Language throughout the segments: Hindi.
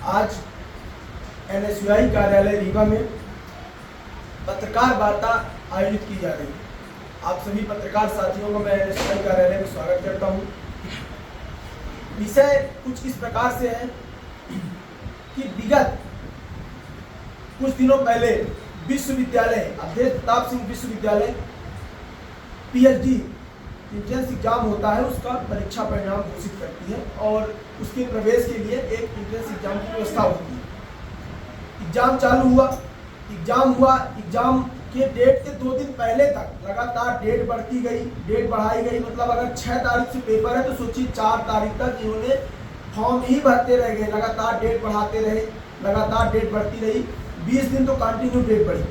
आज एनएसयूआई कार्यालय रीवा में पत्रकार वार्ता आयोजित की जा रही है। आप सभी पत्रकार साथियों को मैं एनएसयूआई कार्यालय में स्वागत करता हूं। विषय कुछ इस प्रकार से है कि विगत कुछ दिनों पहले विश्वविद्यालय अवधेश प्रताप सिंह विश्वविद्यालय पीएचडी इंट्रेंस एग्जाम होता है, उसका परीक्षा परिणाम घोषित करती है और उसके प्रवेश के लिए एक इंट्रेंस एग्जाम की व्यवस्था होती है। एग्जाम चालू हुआ, एग्जाम के डेट के 2 दिन पहले तक लगातार डेट बढ़ाई गई। मतलब अगर 6 तारीख से पेपर है तो सोचिए 4 तारीख तक इन्होंने फॉर्म ही भरते रह गए, लगातार डेट बढ़ाते रहे, लगातार डेट बढ़ती रही। 20 दिन तो कंटिन्यू डेट बढ़ी।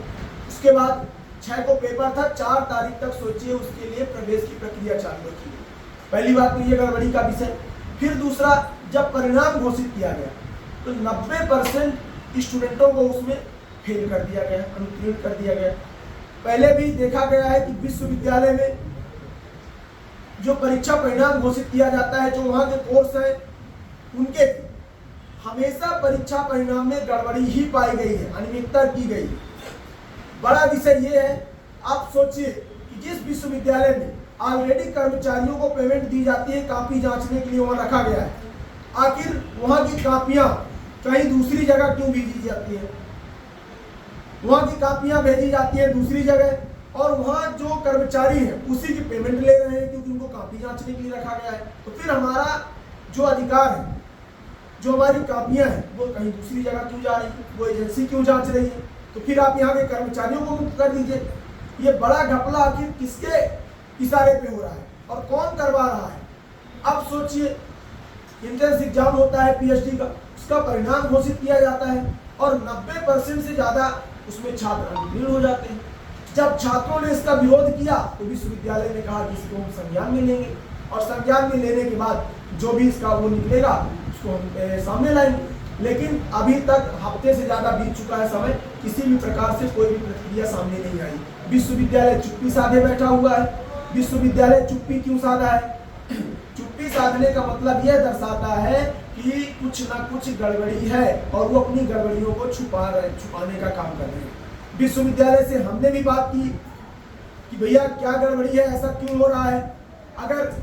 उसके बाद 6 को पेपर था, 4 तारीख तक सोचिए उसके लिए प्रवेश की प्रक्रिया चालू रखी गई। पहली बात तो ये गड़बड़ी का विषय। फिर दूसरा, जब परिणाम घोषित किया गया तो 90% स्टूडेंटों को उसमें फेल कर दिया गया, अनुत्तीर्ण कर दिया गया। पहले भी देखा गया है कि विश्वविद्यालय में जो परीक्षा परिणाम घोषित किया जाता है, जो वहाँ के कोर्स है, उनके हमेशा परीक्षा परिणाम में गड़बड़ी ही पाई गई है, अनियमितता की गई है। बड़ा विषय ये है, आप सोचिए कि जिस विश्वविद्यालय में ऑलरेडी कर्मचारियों को पेमेंट दी जाती है कॉपी जांचने के लिए वहाँ रखा गया है, आखिर वहाँ की कॉपियाँ कहीं दूसरी जगह क्यों भेजी जाती है? वहाँ की कॉपियाँ भेजी जाती है दूसरी जगह और वहाँ जो कर्मचारी हैं उसी की पेमेंट ले रहे हैं क्योंकि उनको कॉपी जांचने के लिए रखा गया है। तो फिर हमारा जो अधिकार है, जो हमारी कॉपियाँ हैं, वो कहीं दूसरी जगह क्यों जा रही है? वो एजेंसी क्यों जांच रही है? तो फिर आप यहाँ के कर्मचारियों को मुक्त कर दीजिए। ये बड़ा घपला आखिर किसके इशारे पे हो रहा है और कौन करवा रहा है? अब सोचिए, इंट्रेंस एग्जाम होता है पीएचडी का, उसका परिणाम घोषित किया जाता है और 90% से ज़्यादा उसमें छात्र अनुत्तीर्ण हो जाते हैं। जब छात्रों ने इसका विरोध किया तो विश्वविद्यालय ने कहा कि इसको हम संज्ञान में लेंगे और संज्ञान में लेने के बाद जो भी इसका वो निकलेगा उसको हम सामने लाएंगे। लेकिन अभी तक हफ्ते से ज़्यादा बीत चुका है समय, किसी भी प्रकार से कोई भी प्रतिक्रिया सामने नहीं आई। विश्वविद्यालय चुप्पी साधे बैठा हुआ है। विश्वविद्यालय चुप्पी क्यों साधा है? चुप्पी साधने का मतलब यह दर्शाता है कि कुछ ना कुछ गड़बड़ी है और वो अपनी गड़बड़ियों को छुपाने का काम कर रहे हैं। विश्वविद्यालय से हमने भी बात की कि भैया क्या गड़बड़ी है, ऐसा क्यों हो रहा है? अगर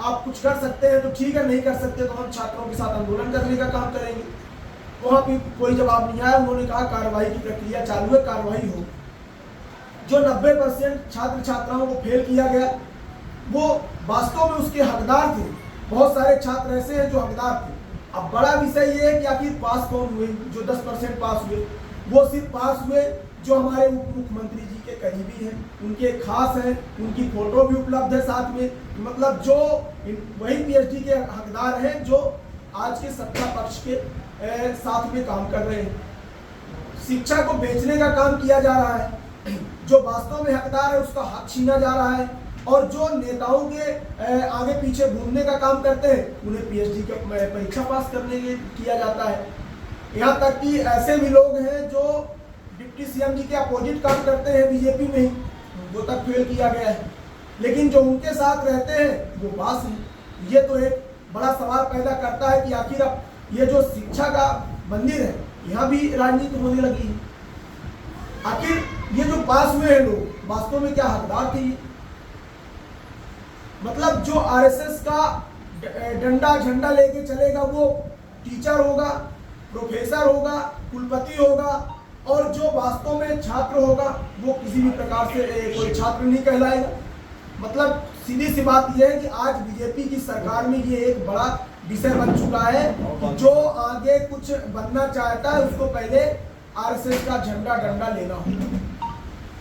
आप कुछ कर सकते हैं तो ठीक है, नहीं कर सकते तो हम छात्रों के साथ आंदोलन करने का काम करेंगे। वहाँ भी कोई जवाब नहीं आया। उन्होंने कहा कार्रवाई की प्रक्रिया चालू है, कार्रवाई हो। जो 90% छात्र छात्राओं को फेल किया गया वो वास्तव में उसके हकदार थे। बहुत सारे छात्र ऐसे हैं जो हकदार थे। अब बड़ा विषय ये है कि आखिर पास कौन हुए? जो 10% पास हुए वो सिर्फ पास हुए जो हमारे उप मुख्यमंत्री जी के करीबी हैं, उनके खास हैं, उनकी फोटो भी उपलब्ध है साथ में। मतलब जो वही पीएचडी के हकदार हैं जो आज के सत्ता पक्ष के साथ में काम कर रहे हैं। शिक्षा को बेचने का काम किया जा रहा है। जो वास्तव में हकदार है उसका हक छीना जा रहा है और जो नेताओं के आगे पीछे घूमने का काम करते हैं उन्हें पीएचडी की परीक्षा पास करने के किया जाता है। यहाँ तक कि ऐसे भी लोग हैं जो डिप्टी सीएम जी के अपोजिट काम करते हैं बीजेपी में ही, वो तक फेल किया गया है, लेकिन जो उनके साथ रहते हैं वो पास हैं। ये तो एक बड़ा सवाल पैदा करता है कि आखिर अब ये जो शिक्षा का मंदिर है यहाँ भी राजनीति होने लगी है। आखिर ये जो पास हुए हैं लोग वास्तव में क्या हकदार थे? मतलब जो आरएसएस का डंडा झंडा लेके चलेगा वो टीचर होगा, प्रोफेसर होगा, कुलपति होगा और जो वास्तव में छात्र होगा वो किसी भी प्रकार से कोई छात्र नहीं कहलाएगा। मतलब सीधी सी बात यह है कि आज बीजेपी की सरकार में ये एक बड़ा विषय बन चुका है कि जो आगे कुछ बनना चाहता है उसको पहले आरएसएस का झंडा डंडा लेना होगा।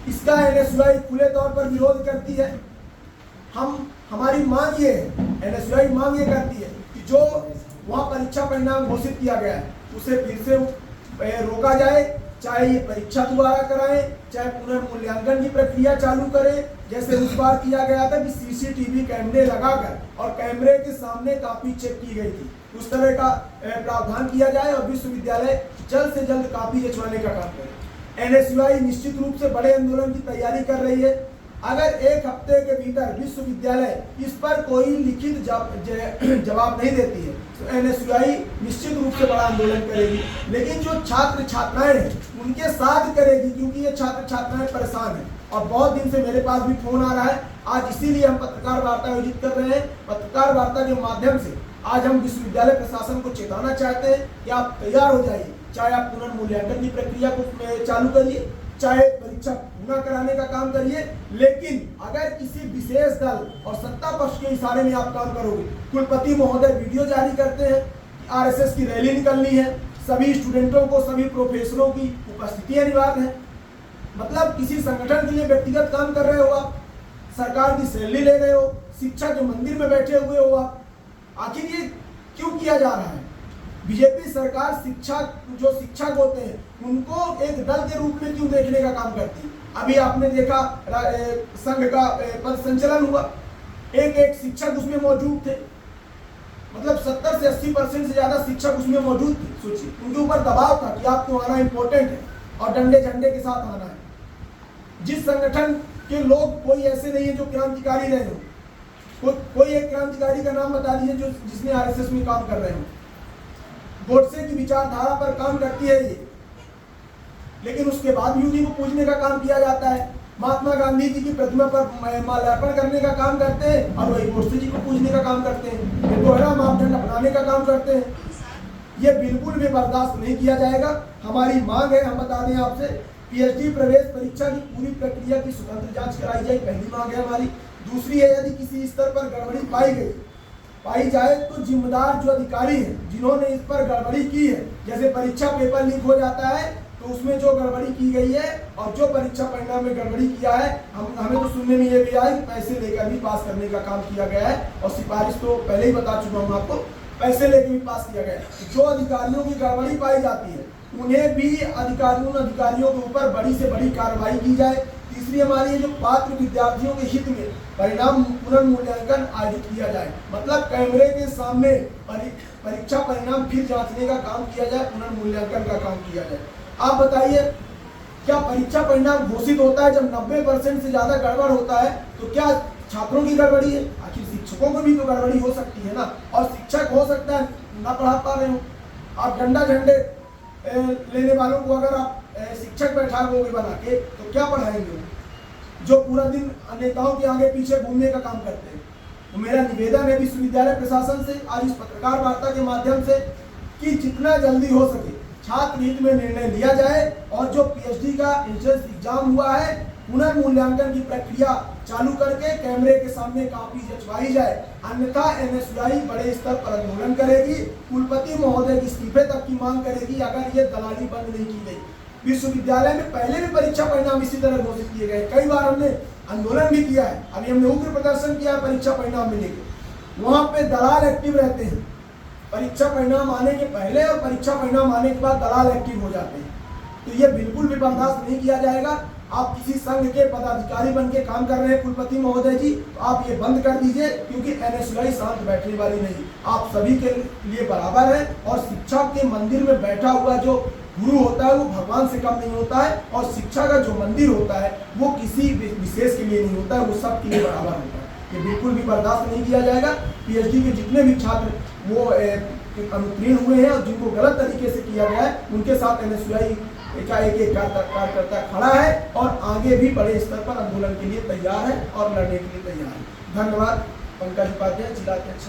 इसका एनएसयूआई खुले तौर पर विरोध करती है। हमारी मांग ये है, एनएसयूआई मांग ये करती है कि जो वहाँ परीक्षा परिणाम घोषित किया गया है उसे फिर से रोका जाए, चाहे ये परीक्षा दोबारा कराएं, चाहे पुनर्मूल्यांकन की प्रक्रिया चालू करें, जैसे उस बार किया गया था कि सीसीटीवी कैमरे लगाकर और कैमरे के सामने कॉपी चेक की गई थी, उस तरह का प्रावधान किया जाए और विश्वविद्यालय जल्द से जल्द कॉपी जचवाने का काम करे। एनएसयूआई निश्चित रूप से बड़े आंदोलन की तैयारी कर रही है। अगर एक हफ्ते के भीतर विश्वविद्यालय इस पर कोई लिखित जवाब नहीं देती है तो एनएसयूआई निश्चित रूप से बड़ा आंदोलन करेगी। लेकिन जो छात्र छात्राएं हैं उनके साथ करेगी, क्योंकि ये छात्र छात्राएं परेशान हैं और बहुत दिन से मेरे पास भी फोन आ रहा है। आज इसीलिए हम पत्रकार वार्ता आयोजित कर रहे हैं। पत्रकार वार्ता के माध्यम से आज हम विश्वविद्यालय प्रशासन को चेताना चाहते हैं कि आप तैयार हो जाइए, चाहे आप पुनर्मूल्यांकन की प्रक्रिया को चालू करिए, चाहे परीक्षा पूरा कराने का काम करिए, लेकिन अगर किसी विशेष दल और सत्ता पक्ष के इशारे में आप काम करोगे। कुलपति महोदय वीडियो जारी करते हैं कि आरएसएस की रैली निकलनी है, सभी स्टूडेंटों को, सभी प्रोफेसरों की उपस्थिति अनिवार्य है। मतलब किसी संगठन के लिए व्यक्तिगत काम कर रहे हो आप, सरकार की सैलरी ले रहे हो, शिक्षा के मंदिर में बैठे हुए हो आप। आखिर ये क्यों किया जा रहा है? बीजेपी सरकार जो शिक्षक होते हैं उनको एक दल के रूप में क्यों देखने का काम करती है? अभी आपने देखा संघ का पद संचलन हुआ, एक शिक्षक उसमें मौजूद थे। मतलब 70 से 80% से ज्यादा शिक्षक उसमें मौजूद थे। सोचिए, उनके ऊपर दबाव था कि आपको आना इंपॉर्टेंट है और डंडे झंडे के साथ आना है। जिस संगठन के लोग कोई ऐसे नहीं है जो क्रांतिकारी रहे हो, कोई एक क्रांतिकारी का नाम बता दीजिए जो जिसने आरएसएस में काम कर रहे हो। गोडसे की विचारधारा पर काम करती है ये, लेकिन उसके बाद भी उन्हीं को पूजने का काम किया जाता है। महात्मा गांधी जी की प्रतिमा पर माल्यार्पण करने का काम करते हैं और वही गोडसे जी को पूजने का काम करते हैं। ये दोहरा मापदंड अपनाने का काम करते हैं। ये बिल्कुल भी बर्दाश्त नहीं किया जाएगा। हमारी मांग है, हम बता दें आपसे, पीएचडी प्रवेश परीक्षा की पूरी प्रक्रिया की स्वतंत्र जांच कराई जाए, पहली मांग है हमारी। दूसरी है, यदि किसी स्तर पर गड़बड़ी पाई जाए तो जिम्मेदार जो अधिकारी हैं जिन्होंने इस पर गड़बड़ी की है, जैसे परीक्षा पेपर लीक हो जाता है तो उसमें जो गड़बड़ी की गई है और जो परीक्षा परिणाम में गड़बड़ी किया है, हमें तो सुनने में ये भी आया कि पैसे लेकर भी पास करने का काम किया गया है। और सिफारिश तो पहले ही बता चुका हूँ आपको, पैसे लेकर भी पास किया गया है। जो अधिकारियों की गड़बड़ी पाई जाती है उन्हें भी अधिकारियों के ऊपर बड़ी से बड़ी कार्रवाई की जाए। तीसरी हमारी जो पात्र विद्यार्थियों के हित में परिणाम पुनर्मूल्यांकन आयोजित किया जाए, मतलब कैमरे के सामने परीक्षा परिणाम फिर जांचने का काम किया जाए, पुनर्मूल्यांकन का काम किया जाए। आप बताइए, क्या परीक्षा परिणाम घोषित होता है जब 90% से ज्यादा गड़बड़ होता है तो क्या छात्रों की गड़बड़ी है? आखिर शिक्षकों को भी तो गड़बड़ी हो सकती है ना। और शिक्षक हो सकता है ना पढ़ा पा रहे हो, आप डंडा झंडे लेने वालों को अगर आप शिक्षक बैठा दोगे बना के तो क्या पढ़ाएंगे? जो पूरा दिन नेताओं के आगे पीछे घूमने का काम करते हैं। तो मेरा निवेदन है विश्वविद्यालय प्रशासन से आज इस पत्रकार वार्ता के माध्यम से कि जितना जल्दी हो सके छात्र हित में निर्णय लिया जाए और जो पीएचडी का एंट्रेंस एग्जाम हुआ है पुनर्मूल्यांकन की प्रक्रिया चालू करके कैमरे के सामने कॉपी जचवाई जाए, अन्यथा एनएसयूआई बड़े स्तर पर आंदोलन करेगी, कुलपति महोदय के इस्तीफे तक की मांग करेगी अगर ये दलाली बंद नहीं की गई। विश्वविद्यालय में पहले भी परीक्षा परिणाम इसी तरह घोषित किए गए, कई बार हमने आंदोलन भी किया है। अभी हमने उग्र प्रदर्शन किया है परीक्षा परिणाम मिलने के, वहां पे दलाल एक्टिव रहते हैं। परीक्षा परिणाम आने के पहले और परीक्षा परिणाम आने के बाद दलाल एक्टिव हो जाते हैं। तो ये बिल्कुल भी बर्दाश्त नहीं किया जाएगा। आप किसी संघ के पदाधिकारी बन के काम कर रहे हैं कुलपति महोदय जी, तो आप ये बंद कर दीजिए, क्योंकि एनएसयूआई शांत बैठने वाली नहीं, आप सभी के लिए बराबर है। और शिक्षा के मंदिर में बैठा हुआ जो गुरु होता है वो भगवान से कम नहीं होता है, और शिक्षा का जो मंदिर होता है वो किसी विशेष के लिए नहीं होता है, वो सब के लिए बराबर होता है। ये बिल्कुल भी बर्दाश्त नहीं किया जाएगा। पीएचडी के जितने भी छात्र वो अनुत्तीर्ण हुए हैं और जिनको गलत तरीके से किया गया है, उनके साथ एनएसयूआई का एक कार्यकर्ता खड़ा है और आगे भी बड़े स्तर पर आंदोलन के लिए तैयार है और लड़ने के लिए तैयार है। धन्यवाद। पंकज उपाध्याय, जिला अध्यक्ष।